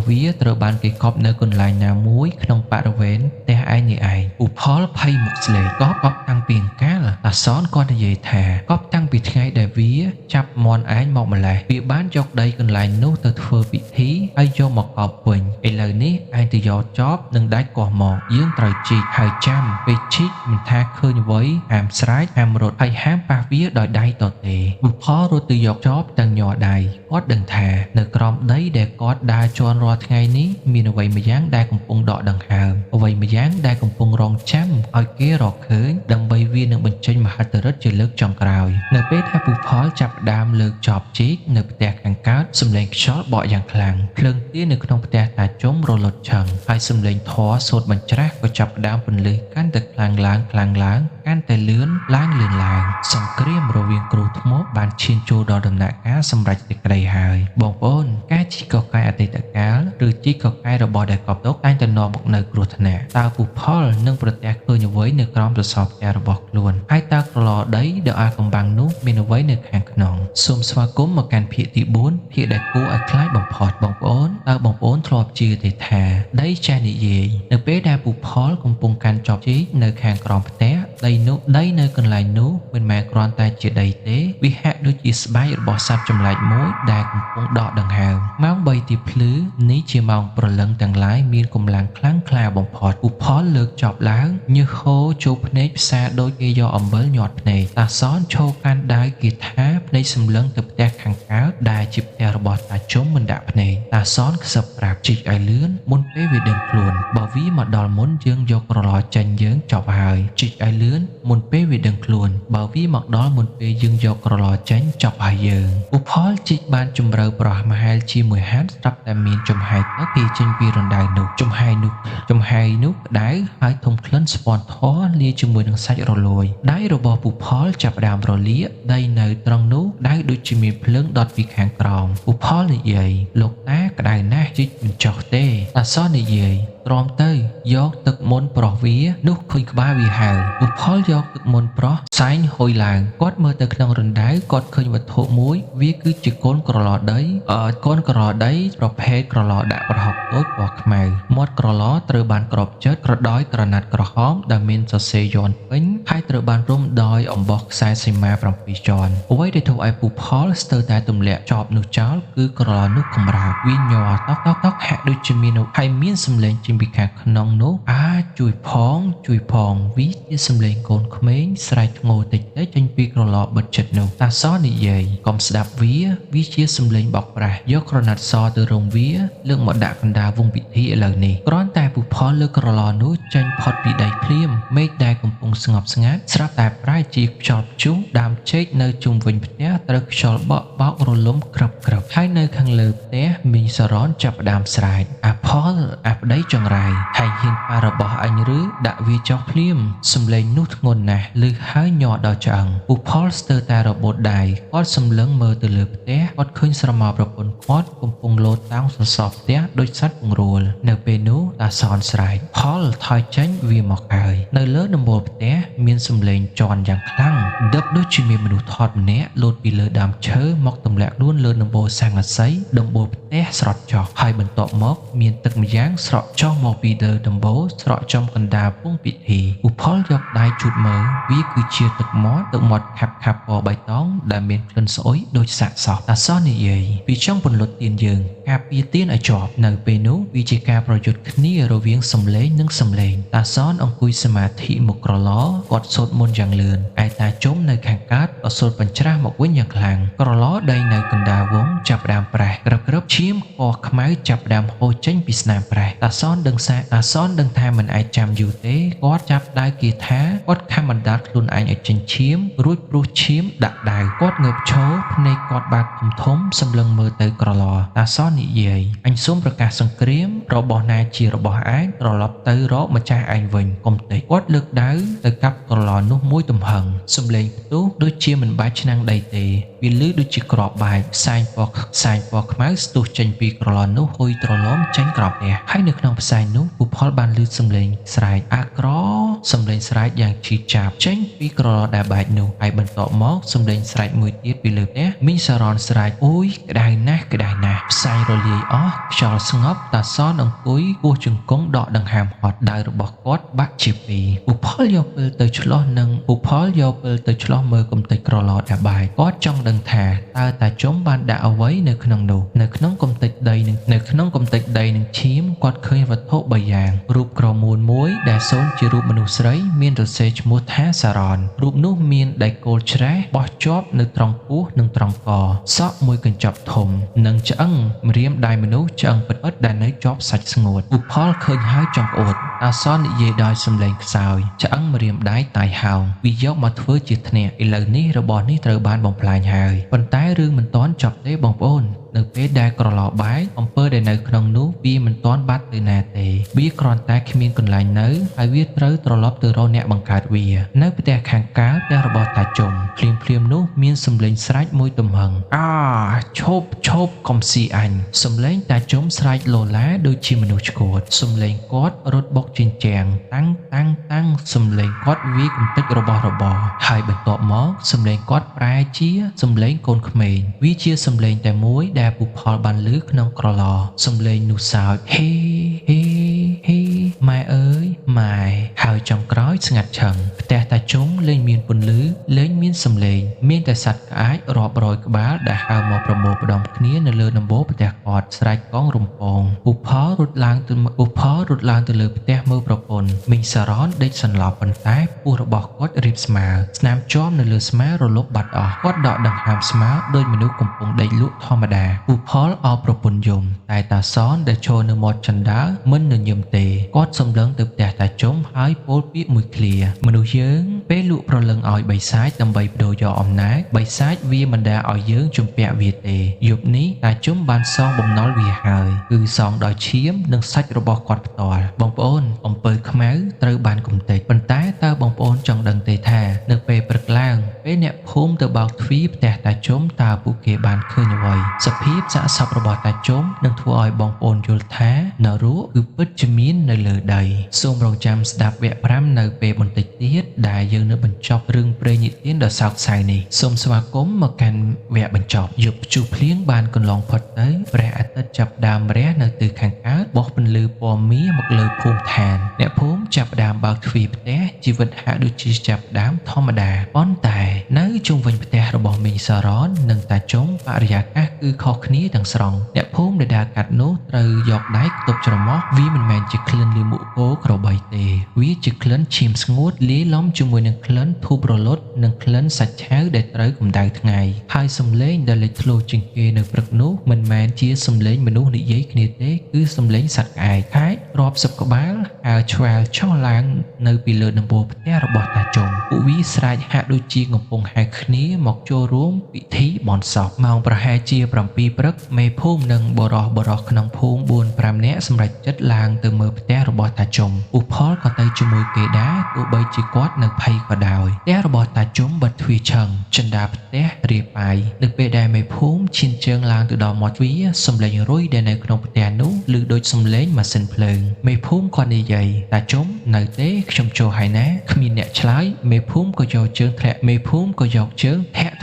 វាត្រូវបានគេកប់នៅកន្លែងណាមួយក្នុងបរិវេណផ្ទះឯងនេះឯងឧផលភ័យមុខស្លេកកប់តាំងពីអង្កាលតាសនគាត់និយាយថាកប់តាំងពីថ្ងៃដែលវាចាប់មន់ឯងមកម្លេះវាបានយកដីកន្លែងនោះទៅធ្វើពិធីហើយយកមកកប់វិញឥឡូវនេះឯងទៅយកចបនិងដាច់កោះមកយើងត្រូវជីកហើយចាំពេលជីកមិនថាឃើញអ្វីហាមស្រែកហាមរត់ហើយហាមប៉ះវាដោយដៃតទេបុផលរត់ទៅយកចបទាំងញ័រដៃគាត់ដឹងថានៅក្រោមដីដែលគាត់ដើរជន់រាល់ថ្ងៃនេះមានអ្វីម្យ៉ាងដែលកំពុងដកដង្ហើមអ្វីម្យ៉ាងដែលកំពុងរងចាំឲ្យគេរកឃើញដើម្បីវានឹងបញ្ចេញមហិទ្ធិឫទ្ធិជាលើកចុងក្រោយនៅពេលដែលបុផលចាប់ផ្ដើមលើកចបជីកនៅផ្ទះខាងកើតសំឡេងខ្យល់បក់យ៉ាងខ្លាំងភ្លើងទៀននៅក្នុងផ្ទះតាជុំរលត់ឆឹងហើយសំឡេងធម៌សូត្របញ្ច្រាស់ក៏ចាប់ផ្ដើមពន្លឺកាន់តែខ្លាំងឡើងកាន់តែលឿនឡើងសង្គ្រាមរវាងគ្រូថ្មបានឈានចូលដល់ដំណាក់កាលសម្រេចសេចក្តីហើយបងប្អូនការជីកកកាយអតីតកាលឬជីកកកាយរបស់ដែលកប់ទុកតែងតែនាំមកនៅគ្រោះថ្នាក់តើពុផលនឹងប្រទះឃើញអ្វីនៅក្រោមសសរផ្ទះរបស់ខ្លួនហើយតើក្រឡដីដែលអាកំបាំងនោះមានអ្វីនៅខាងក្នុងសូមស្វាគមន៍មកកាន់ភាគទី4ភាគដែលគួរឲ្យខ្លាចបំផុតបងប្អូនតើបងប្អូនធ្លាប់ជឿទេថាដីចាស់និយាយនៅពេលដែលពុផលកំពុងកាន់ចបជីកនៅខាងក្រោមផ្ទះដីនៅកន្លែងនោះមិនមែនគ្រាន់តែជាដីទេវាហាក់ដូចជាស្បែករបស់សត្វចម្លែកមួយដែលកំពុងដកដង្ហើមម៉ោង3ទីភ្លឺនេះជាម៉ោងព្រលឹងទាំងឡាយមានកម្លាំងខ្លាំងក្លាបំផុតពុផលលើកចបឡើងញើសហូរចូលភ្នែកផ្សាដូចគេយកអំបិលញាត់ភ្នែកតាសនឈរកាន់ដាវគាថាភ្នែកសម្លឹងទៅផ្ទះខាងកើតដែលជាផ្ទះរបស់តាជុំមិនដាក់ភ្នែកតាសនខ្សឹបប្រាប់ជីកឲ្យលឿនមុនពេលវាដឹងខ្លួនបើវាមកដល់មុនយើងយកក្រឡចេញយើងចប់ហើយជីកឲ្យលឿនមុនពេលវាដឹងខ្លួនបើវាមកដល់មុនពេលយើងយកក្រឡចេញចប់ហើយយើងឧផលជីកបានជម្រៅប្រហែលជាមួយហាត់ស្រាប់តែមានចំហាយទឹកពីចេញពីរណ្ដៅនោះចំហាយនោះក្តៅហើយធំក្លិនស្ពាន់ធေါ်លាយជាមួយនឹងសាច់រលួយដៃរបស់ពុផលចាប់ផ្ដើមរលាកដីនៅត្រង់នោះដៅដូចជាមានភ្លើងដុតពីខាងក្រោមពុផលនិយាយលោកតាក្តៅណាស់ជីកមិនចុះទេតាសននិយាយទ្រាំទៅយកទឹកមន្តប្រោះវានោះឃើញក្បាលវាហើពុផលយកទឹកមន្តប្រោះសែងហុយឡើងគាត់មើលទៅក្នុងរណ្ដៅគាត់ឃើញវត្ថុមួយវាគឺជាកូនក្រឡដីប្រភេទក្រឡដាក់ប្រហុកតូចពណ៌ខ្មៅមាត់ក្រឡត្រូវបានគ្របជិតក្រដោយក្រណាត់ក្រហមដែលមានសរសេរយ័ន្តពេញហើយត្រូវបានរុំដោយអំបោះខ្សែសីមា7ជាន់អ្វីដែលធ្វើឲ្យពុផលស្ទើរតែទម្លាក់ចបនោះចោលគឺក្រឡនោះកម្រើកវាញ័រតក់ហាក់ដូចជាមានហើយមានសំឡេងពីខាងក្នុងនោះជួយផងវាជាសំឡេងកូនក្មេងស្រែកធ្ងោតិចចេញពីក្រឡបិទចិត្តនោះតាសនិយាយកុំស្ដាប់វាជាសំឡេងបោកប្រាស់យកក្រណាត់សទៅរងវាលើកមកដាក់កណ្ដាលវងពិធីឥឡូវនេះគ្រាន់តែ ពុផលលើក្រឡនោះចេញផុតពីដីភ្លាមមេឃដែលកំពុងស្ងប់ស្ងាត់ស្រាប់តែប្រែជាខ្យល់ព្យុះដើមចេកនៅជុំវិញផ្ទះត្រូវខ្យល់បក់បោករលំក្រឹបក្រឹបហើយនៅខាងលើផ្ទះមីងសរនចាប់ផ្ដើមស្រែកអាផលអាប្តីចង្រៃហើយហ៊ានប៉ារបស់អញឬដាក់វាចុះភ្លាមសំឡេងនោះធ្ងន់ណាស់ឮហើយញ័រដល់ឆ្អឹងពុផលស្ទើរតែរបូតដៃគាត់សម្លឹងមើលទៅលើផ្ទះគាត់ឃើញស្រមោលប្រពន្ធគាត់កំពុងលោតតោងសសរផ្ទះដូចសត្វពង្រួលនៅពេលនោះតាសនស្រែកផលថយចេញវាមកហើយនៅលើដំបូលផ្ទះមានសំឡេងជន់យ៉ាងខ្លាំងដឹកដូចជាមានមនុស្សថត់ម្នាក់លោតពីលើដើមឈើមកទម្លាក់ខ្លួនលើដំបូលស័ង្កសីដំបូលផ្ទះស្រត់ចុះហើយបន្ទាប់មកមានទឹកម្យ៉ាងស្រក់ចុះមកពីលើដំបូលស្រក់ចំកណ្ដាលពងពិធីឧផលយកដៃជូតមើលវាគឺជាទឹកមាត់ខាប់ពណ៌បៃតងដែលមានក្លិនស្អុយដូចសាកសោះតាសននិយាយពីចង់ពន្លត់ទៀនយើងការពារទៀនឲ្យជាប់នៅពេលនោះវាជាការប្រយុទ្ធគ្នារវាងសំឡេងនិងសំឡេងតាសនអង្គុយសមាធិមុខក្រឡគាត់សូត្រមន្តយ៉ាងលឿនឯតាជុំនៅខាងកើតក៏សូត្របញ្ច្រាស់មកវិញយ៉ាងខ្លាំងក្រឡដីនៅកណ្ដាលវងចាប់ផ្ដើមប្រេះក្រឹបឈាមពណ៌ខ្មៅចាប់ផ្ដើមហូរចេញពីស្នាមប្រេះតាសនដឹងថាមិនអាចចាំយូរទេគាត់ចាប់ដៃគាថាគាត់ខំបណ្ដាលខ្លួនឯងឲ្យចេញឈាមរួចព្រោះឈាមដាក់ដៅគាត់ងើបឈរភ្នែកគាត់បាក់ធំសម្លឹងមើលទៅក្រឡតាសននិយាយអញសូមប្រកាសសង្គ្រាមរបស់ណាជារបស់ឯងត្រឡប់ទៅរកម្ចាស់ឯងវិញកុំតិចគាត់លើកដៅទៅកាប់ក្រឡនោះមួយទំហឹងសំឡេងផ្ទុះដូចជាមិនបាច់ឆ្នាំងដីទេវាលឺដូចជាក្របបែកផ្សែងពណ៌ខ្មៅស្ទុះចេញពីក្រឡនោះហុយត្រឡំចេញក្រោបផ្ទះហើយនៅក្នុងផ្សែងនោះពុផលបានលឺសំឡេងស្រែកអាក្រសំឡេងស្រែកយ៉ាងឈឺចាប់ចេញពីក្រឡដែលបែកនោះហើយបន្ទាប់មកសំឡេងស្រែកមួយទៀតពីលើផ្ទះមីងសរនស្រែកអូយក្តៅណាស់ផ្សែងរលាយអស់ខ្យល់ស្ងប់តាសនអង្គុយគោះជង្គង់ដកដង្ហើមហត់ដៅរបស់គាត់បាក់ជាពីរពុផលយកពេលទៅឆ្លោះមើលកំទេចក្រឡដែលបែកគាត់ចង់ដឹងថាតើតាជុំបានដាក់អ្វីនៅក្នុងនោះនៅក្នុងកំទេចដីនឹងឈាមគាត់ឃើញវត្ថុ3យ៉ាងរូបក្រមួនមួយដែលសូនជារូបមនុស្សស្រីមានរសេរឈ្មោះថាសារ៉នរូបនោះមានដៃគោលច្រេះបោះជាប់នៅត្រង់ពោះនិងត្រង់កសក់មួយកញ្ចប់ធំនិងឆ្អឹងម្រាមដៃមនុស្សឆ្អឹងពិតៗដែលនៅជាប់សាច់ស្ងួតពុផលឃើញហើយចង់ក្អួតតាសននិយាយដោយសំឡេងខ្សោយឆ្អឹងម្រាមដៃតាយហោងវាយកមកធ្វើជាធ្នាក់ឥឡូវនេះរបស់នេះត្រូវបានបំផ្លាញហើយប៉ុន្តែរឿងមិនទាន់ចប់ទេបងប្អូននៅពេលដែលក្រឡបែកអំពើដែលនៅក្នុងនោះវាមិនទាន់បាត់ទៅណាទេវាគ្រាន់តែគ្មានកន្លែងនៅហើយវាត្រូវត្រឡប់ទៅរកអ្នកបង្កើតវានៅផ្ទះខាងកើតផ្ទះរបស់តាជុំភ្លាមនោះមានសំឡេងស្រែកមួយទំហឹងឈប់កុំស៊ីអញសំឡេងតាជុំស្រែកលោឡាដូចជាមនុស្សឆ្កួតសំឡេងគាត់រត់បុកជញ្ជាំងតាំងសំឡេងគាត់វាយកំទេចរបស់របរហើយបន្ទាប់មកសំឡេងគាត់ប្រែជាសំឡេងកូនក្មេងវាជាសំឡេងតែមួយដែលពុផលបានឮក្នុងក្រឡសំឡេងនោះសើចហេម៉ែអើយម៉ែហើយចុងក្រោយស្ងាត់ឈឹងផ្ទះតាជុំលែងមានពន្លឺលែងមានសំឡេងមានតែសត្វក្អាចរាប់រយក្បាលដែលហើរមកប្រមូលផ្ដុំគ្នានៅលើដំបូលផ្ទះគាត់ស្រែកកងរំពងពុផលរត់ឡើងទៅលើផ្ទះមើលប្រពន្ធមីងសារ៉នដេកសន្លប់ប៉ុន្តែពោះរបស់គាត់រៀបស្មើស្នាមជាប់នៅលើស្មារលុបបាត់អស់គាត់ដកដង្ហើមស្មើដោយមនុស្សកំពុងដេកលក់ធម្មតាពុផលអោបប្រពន្ធយំតែតាសនដែលឈរនៅមាត់ចណ្ដាលមិនញញឹមទេគាត់សម្លឹងទៅផ្ទះតាជុំហើយពោលពាក្យមួយឃ្លាមនុស្សយើងពេលលក់ប្រលឹងឲ្យបិសាចដើម្បីបដូរយកអំណាចបិសាចវាមិនដែលឲ្យយើងជំពាក់វាទេយប់នេះតាជុំបានសងបំណុលវាហើយគឺសងដោយឈាមនិងសាច់របស់គាត់ផ្ទាល់បងប្អូនអំពើខ្មៅត្រូវបានកំទេចប៉ុន្តែតើបងប្អូនចង់ដឹងទេថានៅពេលព្រឹកឡើងពេលអ្នកភូមិទៅបោកទ្វារផ្ទះតាជុំតើពួកគេបានឃើញអ្វីសភាពសាកសពរបស់តាជុំនឹងធ្វើឲ្យបងប្អូនយល់ថានរកគឺពិតជាមាននៅលើដីសូមរងចាំស្ដាប់វគ្គ5នៅពេលបន្តិចទៀតដែលយើងនឹងបញ្ចប់រឿងព្រេងនិទានដ៏សោកសៅនេះសូមស្វាគមន៍មកកាន់វគ្គបញ្ចប់យប់ព្យុះភ្លៀងបានកន្លងផុតទៅព្រះអាទិត្យចាប់ផ្ដើមរះនៅទិសខាងកើតបោះពន្លឺពណ៌មាសមកលើភូមិឋានអ្នកភូមិចាប់ផ្ដើមបើកទ្វារផ្ទះជីវិតហាក់ដូចជាចាប់ផ្ដើមធម្មតាប៉ុន្តែនៅជុំវិញផ្ទះរបស់មីងសារ៉ននិងតាជុំបរិយាកាសគឺខុសគ្នាទាំងស្រុងអ្នកភូមិដែលដើរកាត់នោះត្រូវយកដៃខ្ទប់ច្រមុះវាមិនមែនជាក្លិនលាមកគោក្របីទេវាជាក្លិនឈាមស្ងួតលាយឡំជាមួយនឹងក្លិនធូបរលត់និងក្លិនសាច់ឆៅដែលត្រូវកម្ដៅថ្ងៃហើយសំឡេងដែលលេចធ្លោជាងគេនៅព្រឹកនោះមិនមែនជាសំឡេងមនុស្សនិយាយគ្នាទេគឺសំឡេងសត្វក្អែកខែករ រាប់សិបក្បាលហើរឆ្វែលចុះឡើងនៅពីលើដំបូលផ្ទះរបស់តាជុំពួកវាស្រែកហាក់ដូចជាកំពុងហៅគ្នាមកចូលរួមពិធីបន់សពម៉ោងប្រហែលជា 7 ព្រឹកមេភូមិនិងបរោះក្នុងភូមិ 4-5 នាក់សម្រេចចិត្តឡើងទៅមើលផ្ទះរបស់តាជុំឧផលក៏ទៅជាមួយគេដែរទោះបីជាគាត់នៅភ័យក៏ដោយផ្ទះរបស់តាជុំបិទទ្វារឆឹងចិន្តាផ្ទះរាបបាយនៅពេលដែលមេភូមិឈានជើងឡើងទៅដល់មាត់ទ្វារសំឡេងរុយដែលនៅក្នុងផ្ទះនោះឮដូចសំឡេងម៉ាស៊ីនភ្លើងមេភូមិគាត់និយាយតាជុំនៅទេខ្ញុំចូលហើយណាគ្មានអ្នកឆ្លើយមេភូមិក៏យកជើងធ្លាក់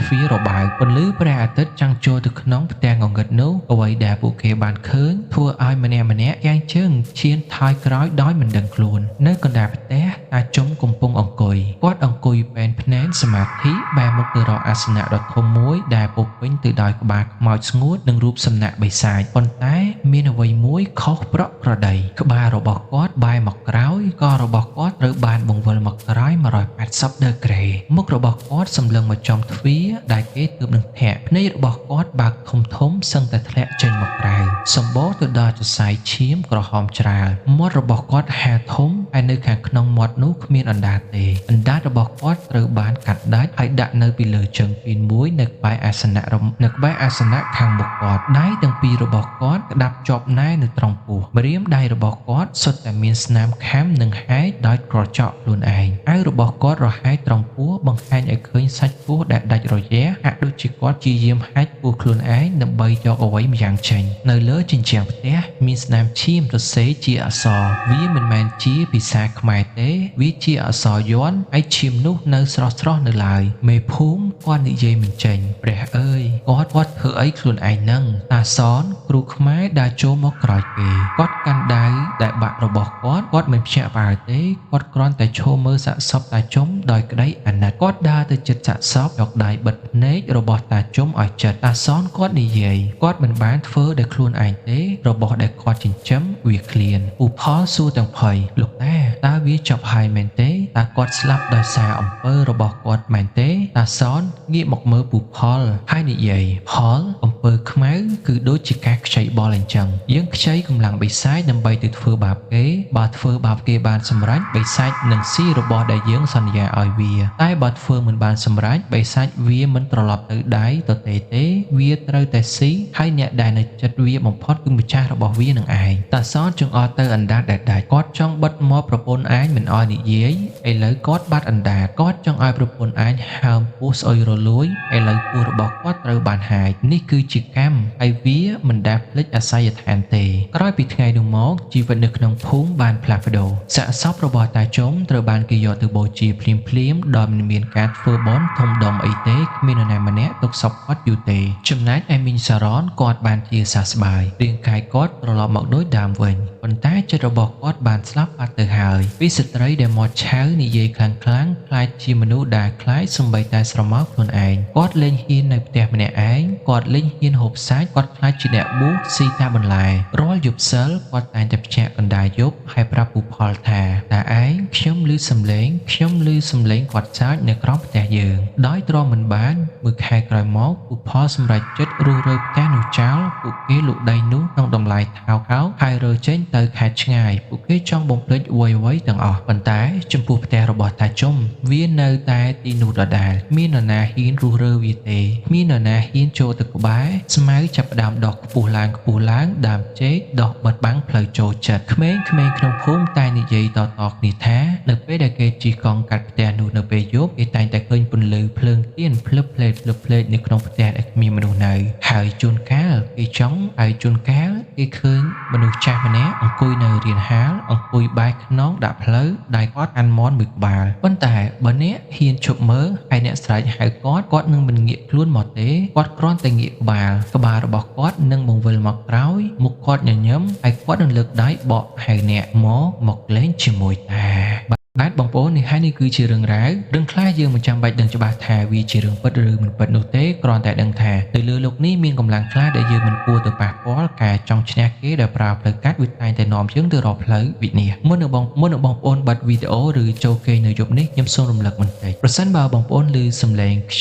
ទ្វាររបើកពន្លឺព្រះអាទិត្យចាំងចូលទៅក្នុងផ្ទះងងឹតនោះអ្វីដែលពួកគេបានឃើញធ្វើឲ្យម្នាក់យ៉ាងជើងឈានថយក្រោយដោយមិនដឹងខ្លួននៅកណ្ដាលផ្ទះតាជុំកំពុងអង្គុយគាត់អង្គុយបែនភ្នែនសមាធិបែរមុខទៅរកអាសនៈដ៏ធំមួយដែលពោពេញទៅដោយក្បាលខ្មោចស្ងួតនិងរូបសំណាកបិសាចប៉ុន្តែមានអ្វីមួយខុសប្រក្រតីក្បាលរបស់គាត់បែរមកក្រោយករបស់គាត់ត្រូវបានបង្វិលមកក្រោយ180ដឺក្រេមុខរបស់គាត់សម្លឹងមកចំទ្វារដែលគេទើបនឹងធាក់ភ្នែករបស់គាត់បើកធំសឹងតែធ្លាក់ចេញមកក្រៅសម្បូរទៅដោយសរសៃឈាមក្រហមច្រាលមាត់របស់គាត់ហាធំហើយនៅខាងក្នុងមាត់នោះគ្មានអណ្ដាតទេអណ្ដាតរបស់គាត់ត្រូវបានកាត់ដាច់ហើយដាក់នៅពីលើជើងពីនមួយនៅក្បែរអាសនៈខាងមុខគាត់ដៃទាំងពីររបស់គាត់ក្តាប់ជាប់ណែនៅត្រង់ពោះម្រាមដៃរបស់គាត់សុទ្ធតែមានស្នាមខាំនិងហែកដោយក្រចកខ្លួនឯងអាវរបស់គាត់រហែកត្រង់ពោះបង្ហាញឲ្យឃើញសាច់ពោះដែលដាច់រយៈហាក់ដូចជាគាត់ជាយាមហែកពោះខ្លួនឯងដើម្បីយកអ្វីម្យ៉ាងចេញនៅលើជញ្ជាំងផ្ទះមានស្នាមឈាមសរសេរជាអក្សរវាមិនមែនជាភាសាខ្មែរទេវាជាអក្សរយ័ន្តហើយឈាមនោះនៅស្រស់នៅឡើយមេភូមិគាត់និយាយមិនចេញព្រះអើយគាត់ធ្វើអីខ្លួនឯងហ្នឹងតាសនគ្រូខ្មែរដើរចូលមកក្រោយគេគាត់កាន់ដាវដែលបាក់របស់គាត់មិនភ្ញាក់ផ្អើលទេគាត់គ្រាន់តែឈរមើលសាកសពតាជុំដោយក្តីអាណិតគាត់ដើរទៅជិតសាកសពយកដៃបិទភ្នែករបស់តាជុំឲ្យជិតតាសនគាត់និយាយគាត់មិនបានធ្វើដោយខ្លួនឯងទេរបស់ដែលគាត់ចិញ្ចឹមវាឃ្លានឧផលសួរទាំងភ័យលោកតាតើវាចប់ហើយមែនទេតើគាត់ស្លាប់ដោយសារអំពើរបស់គាត់មែនទេតាសនងាកមកមើលពូផលហើយនិយាយផលអំពើខ្មៅគឺដូចជាការខ្ចីបលអញ្ចឹងយើងខ្ចីកម្លាំងបិសាចដើម្បីទៅធ្វើបាបគេបើធ្វើបាបគេបានសម្រេចបិសាចនឹងស៊ីរបស់ដែលយើងសន្យាឲ្យវាតែបើធ្វើមិនបានសម្រេចបិសាចវាមិនត្រឡប់ទៅដៃទទេទេវាត្រូវតែស៊ីហើយអ្នកដែលនៅចិត្តវាបំផុតគឺម្ចាស់របស់វានឹងឯងតាសនចង្អុលទៅអណ្ដាតដែលដាច់គាត់ចង់បិទមាត់ប្រពន្ធឯងមិនឲ្យនិយាយឥឡូវគាត់បាត់អណ្ដាតគាត់ចង់ឲ្យប្រពន្ធឯងហើមពោះស្អុយរលួយឥឡូវពោះរបស់គាត់ត្រូវបានហាចនេះគឺជាកម្មហើយវាមិនដែលភ្លេចអាស័យដ្ឋានទេក្រោយពីថ្ងៃនោះមកជីវិតនៅក្នុងភូមិបានផ្លាស់ប្ដូរសាកសពរបស់តាជុំត្រូវបានគេយកទៅបូជាភ្លាមដោយមិនមានការធ្វើបន់ធំដុំអីទេគ្មាននរណាម្នាក់ទុកសពគាត់យូរទេចំណែកឯមីងសារ៉នគាត់បានជាសះស្បើយរាងកាយគាត់ត្រឡប់មកដូចដើមវិញប៉ុន្តែចិត្តរបស់គាត់បានស្លាប់បាត់ទៅហើយពីស្ត្រីដែលមាត់ឆៅនិយាយខ្លាំងខ្លាចជាមនុស្សដែលខ្លាចសំបីតែស្រមោលខ្លួនឯងគាត់លែងហ៊ាននៅផ្ទះម្នាក់ឯងគាត់លែងហ៊ានហូបសាច់គាត់ខ្លាចជាអ្នកបួសស៊ីតែបន្លែរាល់យប់សិលគាត់តែងតែភ្ញាក់កណ្ដាលយប់ហើយប្រាប់ពូផលថាតាឯងខ្ញុំឮសំឡេងគាត់សើចនៅក្រោមផ្ទះយើងដោយទ្រាំមិនបានមួយខែក្រោយមកពូផលសម្រេចចិត្តរុះរើផ្ទះនោះចោលពួកគេលក់ដីនោះក្នុងតម្លៃថោកហើយរើចេញទៅខេត្តឆ្ងាយពួកគេចង់បំភ្លេចអ្វីទាំងអស់ប៉ុន្តែចំពោះផ្ទះរបស់តាជុំវានៅតែទីនោះដដែលមាននរណាហ៊ានរុះរើវាទេមាននរណាហ៊ានចូលទៅក្បែរស្មៅចាប់ផ្ដើមដកខ្ពស់ឡើងដើមចេកដកបិទបាំងផ្លូវចូលចិត្តក្មេងៗក្នុងភូមិតែនិយាយតគ្នាថានៅពេលដែលគេជិះកង់កាត់ផ្ទះនោះនៅពេលយប់គេតែងតែឃើញពន្លឺភ្លើងទៀនភ្លឹបភ្លេតនៅក្នុងផ្ទះដែលគ្មានមនុស្សនៅហើយជួនកាលគេឃើញមនុស្សចាស់ម្នាក់អង្គុយនៅរានហាលអង្គុយបែរខ្នងដាក់ផ្លូវដៃគាត់កាន់មាន់មួយក្បាលប៉ុន្តែបើអ្នកហ៊ានឈប់មើលហើយអ្នកស្រែកហៅគាត់នឹងមិនងាកខ្លួនមកទេគាត់គ្រាន់តែងាកក្បាលរបស់គាត់នឹងបង្វិលមកក្រោយមុខគាត់ញញឹមហើយគាត់នឹងលើកដៃបកហៅអ្នកមកលេងជាមួយតា បាទបងប្អូននេះហើយនេះគឺជារឿងរ៉ាវរឿងខ្លះយើងមិនចាំបាច់ដឹងច្បាស់ថាវាជារឿងពិតឬមិនពិតនោះទេគ្រាន់តែដឹងថានៅលើលោកនេះមានកម្លាំងខ្លះដែលយើងមិនគួរទៅប៉ះពាល់ការចង់ឈ្នះគេដែលប្រើផ្លូវកាត់វាតែងតែនាំយើងទៅរកផ្លូវវិនាសមុននឹងបងប្អូនបិទវីដេអូឬចូលគេងនៅយប់នេះខ្ញុំសូមរំលឹកបន្តិចប្រសិនបើបងប្អូនឮសំឡេងខ្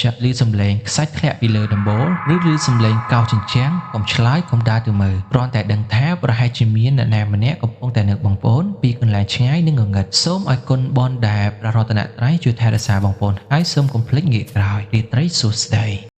សាច់ធ្លាក់ពីលើដំបូលឬឮសំឡេងកោសជញ្ជាំងកុំឆ្លើយកុំដើរទៅមើលគ្រាន់តែដឹងថាប្រហែលជាមានអ្នកណាម្នាក់កំពុងតែនឹកបងប្អូនពីកន្លែងឆ្ងាយនិងងងឹតសូមឲ្យគុណបនដែលព្រះរតនត្រ័យជួយថែរក្សាបងប្អូនហើយសូមកុំភ្លេចងាកក្រោយរាត្រីសួស្តី